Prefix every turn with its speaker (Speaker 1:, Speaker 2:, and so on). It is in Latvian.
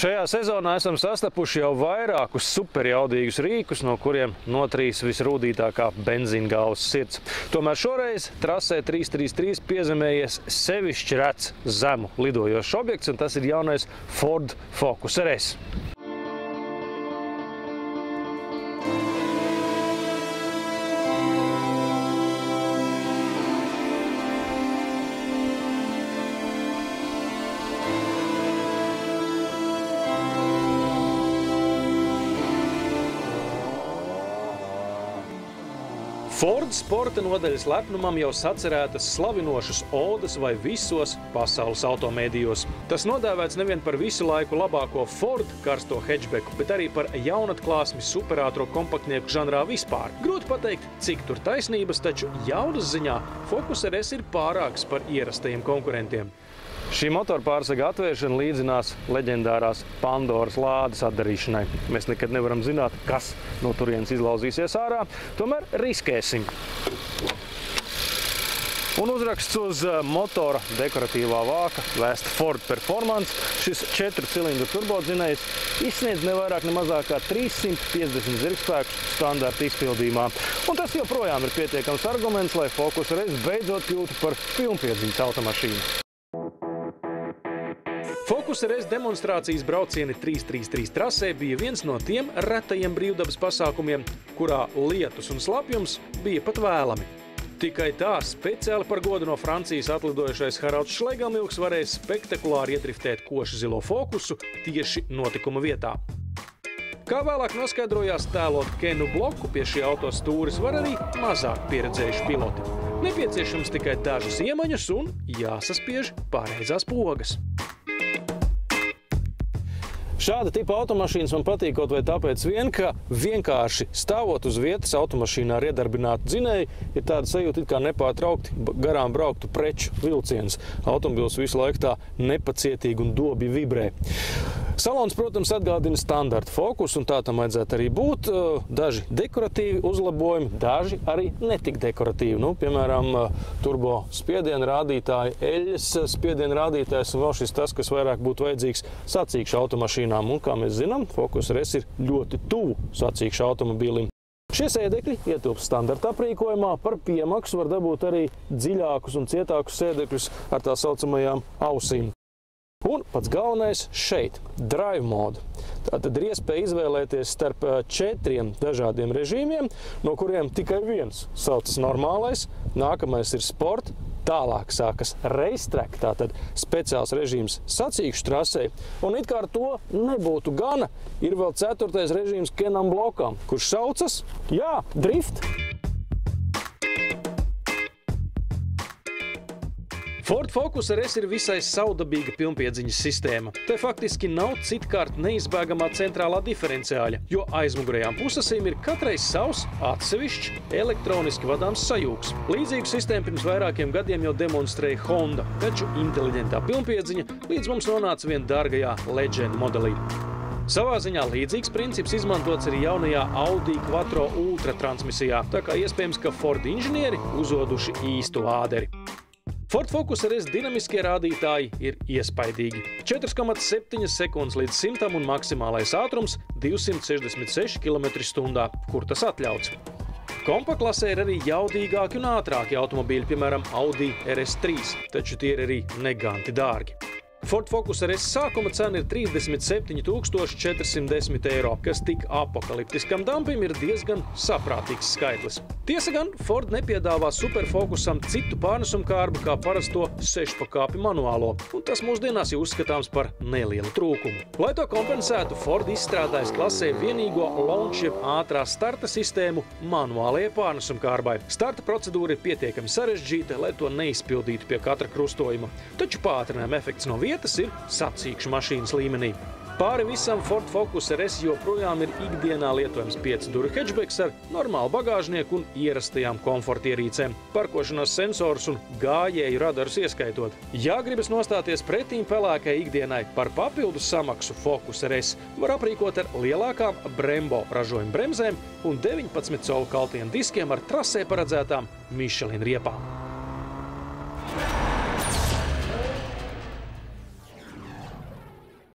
Speaker 1: Šajā sezonā esam sastapuši jau vairākus superjaudīgus rīkus, no kuriem notrīs visrūdītākā benzīngāles sirds. Tomēr šoreiz trasē 333 piezemējies sevišķi rets zemu lidojošs objekts, un tas ir jaunais Ford Focus RS. Ford sporta nodaļas lepnumam jau sacerētas slavinošas odes vai visos pasaules automēdijos. Tas nodēvēts nevien par visu laiku labāko Ford karsto hatchbacku, bet arī par jaunatklāsmi superātro kompaktnieku žanrā vispār. Grūti pateikt, cik tur taisnības, taču jaudas ziņā Focus RS ir pārāks par ierastajiem konkurentiem. Šī motorpārsaga atvēršana līdzinās leģendārās Pandoras lādes atdarīšanai. Mēs nekad nevaram zināt, kas no turienes izlauzīsies ārā, tomēr riskēsim. Un uzraksts uz motora dekoratīvā vāka vēsta Ford Performance. Šis 4 cilindru turbodzinējs izsniedz ne vairāk ne mazāk kā 350 zirgspēkus standarta izpildījumā. Un tas joprojām ir pietiekams arguments, lai Focus RS beidzot kļūtu par pilnpiedziņas automašīnu. Focus RS demonstrācijas braucieni 333 trasē bija viens no tiem retajiem brīvdabas pasākumiem, kurā lietus un slapjums bija pat vēlami. Tikai tā speciāli par godu no Francijas atlidojušais Haralds Šlegelmilks varēja spektakulāri iedriftēt koši zilo Focusu tieši notikuma vietā. Kā vēlāk noskaidrojās, tēlot Kenu bloku pie šī auto stūris var arī mazāk pieredzējuši piloti. Nepieciešams tikai dažas iemaņas un jāsaspiež pareizās pogas. Šāda tipa automašīnas man patīk kaut vai tāpēc vien, ka vienkārši stāvot uz vietas automašīnā ar iedarbinātu dzinēju, ir tāda sajūta, it kā nepārtraukti garām brauktu preču vilciens. Automobils visu laiku tā nepacietīgi un dobi vibrē. Salons, protams, atgādina standarta Focus, un tā tam vajadzētu arī būt. Daži dekoratīvi uzlabojumi, daži arī netik dekoratīvi. Nu, piemēram, turbo spiediena rādītāji, eļļas spiediena rādītājs un vēl šis tas, kas vairāk būtu vajadzīgs sacīkšu automašīnām. Un, kā mēs zinām, Focus RS ir ļoti tuvu sacīkšu automobīlim. Šie sēdekļi ietilpst standarta aprīkojumā. Par piemaksu var dabūt arī dziļākus un cietākus sēdekļus ar tā saucamajām ausīm. Un pats galvenais šeit – drive mode. Tātad ir iespēja izvēlēties starp 4 dažādiem režīmiem, no kuriem tikai viens saucas normālais, nākamais ir sport, tālāk sākas racetrack, tātad speciāls režīms sacīkšu trasē, un it kā ar to nebūtu gana, ir vēl 4. režīms Kenam blokam, kurš saucas, drift. Ford Focus RS ir visai saudabīga pilnpiedziņas sistēma. Te faktiski nav citkārt neizbēgamā centrālā diferenciāļa, jo aizmugurējām pusasīm ir katrai savs atsevišķs elektroniski vadāms sajūgs. Līdzīgu sistēmu pirms vairākiem gadiem jau demonstrēja Honda, taču inteliģentā pilnpiedziņa līdz mums nonāca vien dārgajā Legend modelī. Savā ziņā līdzīgs princips izmantots arī jaunajā Audi Quattro Ultra transmisijā, tā kā iespējams, ka Ford inženieri uzoduši īstu āderi. Ford Focus RS dinamiskie rādītāji ir iespaidīgi. 4,7 sekundes līdz 100 un maksimālais ātrums 266 km/h, kur tas atļauts. Kompaktklasē ir arī jaudīgāki un ātrāki automobīļi, piemēram, Audi RS3, taču tie ir arī neganti dārgi. Ford Focus RS sākuma cena ir 37 410 eiro, kas tik apokaliptiskam dampim ir diezgan saprātīgs skaitlis. Tiesa gan, Ford nepiedāvā superfokusam citu pārnesumkārbu kā parasto 6-pakāpi manuālo, un tas mūsdienās ir uzskatāms par nelielu trūkumu. Lai to kompensētu, Ford izstrādājas klasē vienīgo launch jeb ātrā starta sistēmu manuālajai pārnesumkārbai. Starta procedūra ir pietiekami sarežģīta, lai to neizpildītu pie katra krustojuma, taču pātrinājuma efekts no vietas ir sacīkšu mašīnas līmenī. Pāri visam Ford Focus RS joprojām ir ikdienā lietojams 5-duru hatchbacks ar normālu bagāžnieku un ierastajām komfortierīcēm, parkošanās sensors un gājēju radarus ieskaitot. Ja gribas nostāties pretīm pelēkai ikdienai, par papildus samaksu Focus RS var aprīkot ar lielākām Brembo ražojuma bremzēm un 19 colu kaltiem diskiem ar trasē paredzētām Michelin riepām.